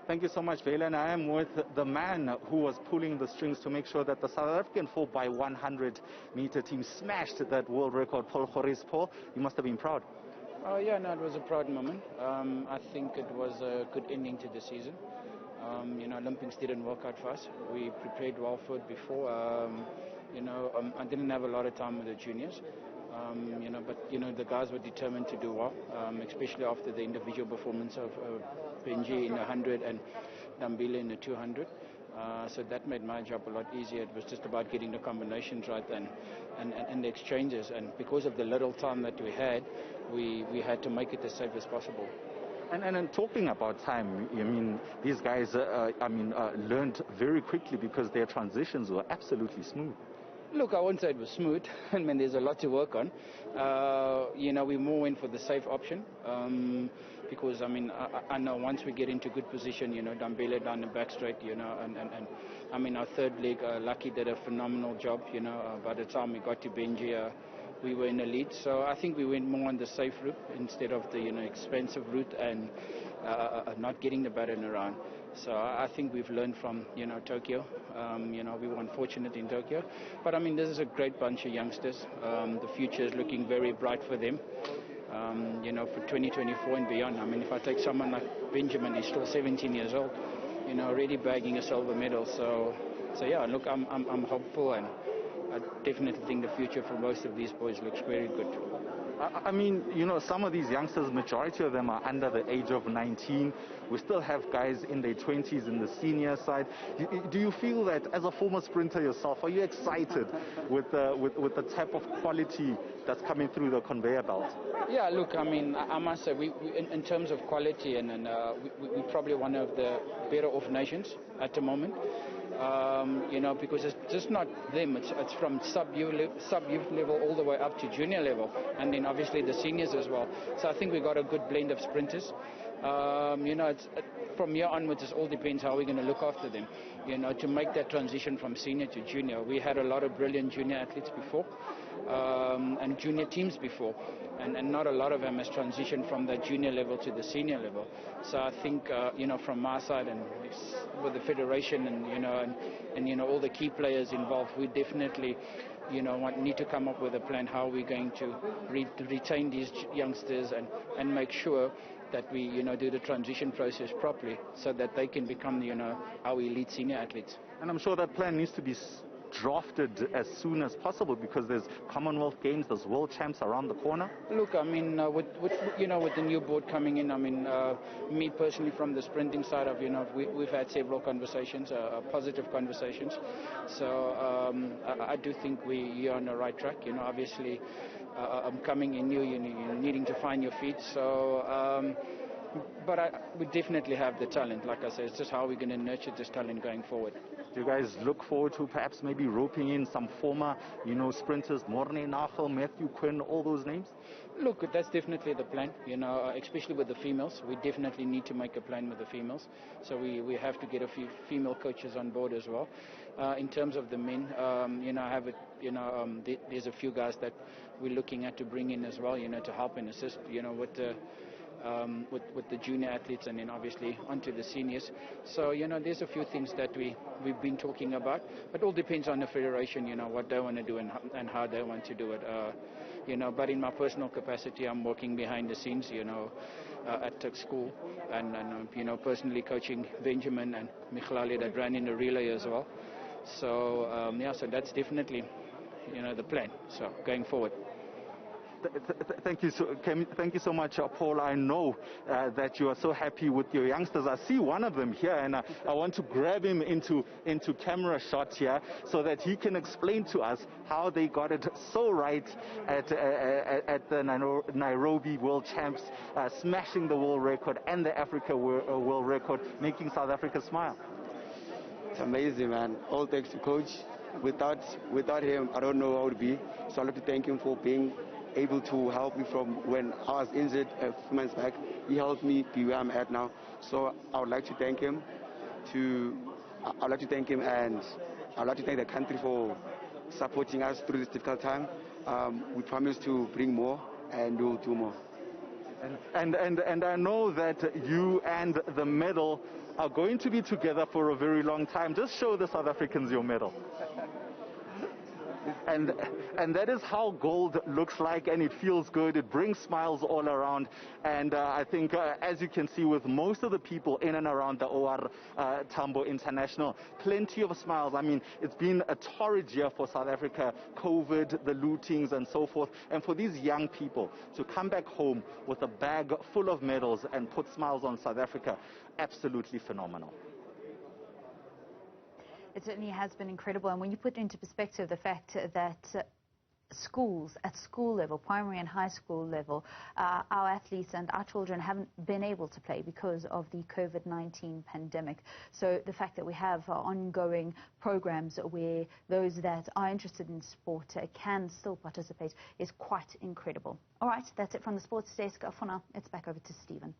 Thank you so much, Vela. And I am with the man who was pulling the strings to make sure that the South African 4x100-meter team smashed that world record. Paul, you must have been proud. Oh yeah, no, it was a proud moment. I think it was a good ending to the season. Olympics didn't work out for us. We prepared well for it before. I didn't have a lot of time with the juniors. But the guys were determined to do well, especially after the individual performance of Benji in the 100 and Dambile in the 200. So that made my job a lot easier. It was just about getting the combinations right and the exchanges. And because of the little time that we had to make it as safe as possible. And talking about time, I mean, these guys, learned very quickly because their transitions were absolutely smooth. Look, I won't say it was smooth. I mean, there's a lot to work on. We more went for the safe option because, I know once we get into good position, Dambele down the back straight, and our third leg, Lucky did a phenomenal job, by the time we got to Benji, we were in the lead. So I think we went more on the safe route instead of the, expensive route and not getting the baton around. So I think we've learned from, Tokyo. We were unfortunate in Tokyo. But, this is a great bunch of youngsters. The future is looking very bright for them, for 2024 and beyond. If I take someone like Benjamin, he's still 17 years old, already bagging a silver medal. So yeah, look, I'm hopeful, and I definitely think the future for most of these boys looks very good. Some of these youngsters, majority of them are under the age of 19. We still have guys in their 20s in the senior side. Do you feel that, as a former sprinter yourself, are you excited with the type of quality that's coming through the conveyor belt? Yeah, look, I must say, we in terms of quality, we're probably one of the better off nations at the moment. Because it's just not them, it's from sub-youth level all the way up to junior level, and then obviously the seniors as well. So I think we got a good blend of sprinters. From here onwards, it all depends how we're going to look after them. To make that transition from senior to junior. We had a lot of brilliant junior athletes before, and junior teams before, and not a lot of them has transitioned from the junior level to the senior level. So I think, from my side and with the federation and all the key players involved, we definitely need to come up with a plan how we're going to retain these youngsters and make sure that we do the transition process properly so that they can become our elite senior athletes. And I'm sure that plan needs to be drafted as soon as possible because there's Commonwealth Games, there's World Champs around the corner. Look, with the new board coming in, me personally from the sprinting side of, we've had several conversations, positive conversations. So I do think we're on the right track. Obviously, coming in new, you're needing to find your feet. So. But we definitely have the talent. Like I said, it's just how we're going to nurture this talent going forward. Do you guys look forward to perhaps maybe roping in some former, sprinters, Morne Nagel, Matthew Quinn, all those names? Look, that's definitely the plan, especially with the females. We definitely need to make a plan with the females. So we have to get a few female coaches on board as well. In terms of the men, there's a few guys that we're looking at to bring in as well, to help and assist, with the junior athletes and then obviously onto the seniors. So, there's a few things that we've been talking about. It all depends on the federation, what they want to do and how they want to do it. But in my personal capacity, I'm working behind the scenes, at tech school and personally coaching Benjamin and Michlali that ran in the relay as well. So, so that's definitely, the plan. So, going forward. Thank you so much, Paul. I know that you are so happy with your youngsters. I see one of them here, and I want to grab him into camera shot here so that he can explain to us how they got it so right at the Nairobi World Champs, smashing the world record and the Africa world record, making South Africa smile. It's amazing, man. All thanks to coach. Without him, I don't know how it would be. So I'd like to thank him for being able to help me from when I was injured a few months back. He helped me be where I'm at now. So I would like to thank him. And I'd like to thank the country for supporting us through this difficult time. We promise to bring more and we'll do more. And I know that you and the medal are going to be together for a very long time. Just show the South Africans your medal. And that is how gold looks like, and it feels good. It brings smiles all around. And I think, as you can see, with most of the people in and around the OR Tambo International, plenty of smiles. I mean, it's been a torrid year for South Africa, COVID, the lootings, and so forth. And for these young people to come back home with a bag full of medals and put smiles on South Africa, absolutely phenomenal. It certainly has been incredible, and when you put into perspective the fact that schools at school level, primary and high school level, our athletes and our children haven't been able to play because of the COVID-19 pandemic. So the fact that we have ongoing programs where those that are interested in sport can still participate is quite incredible. All right, that's it from the sports desk. For now, it's back over to Stephen.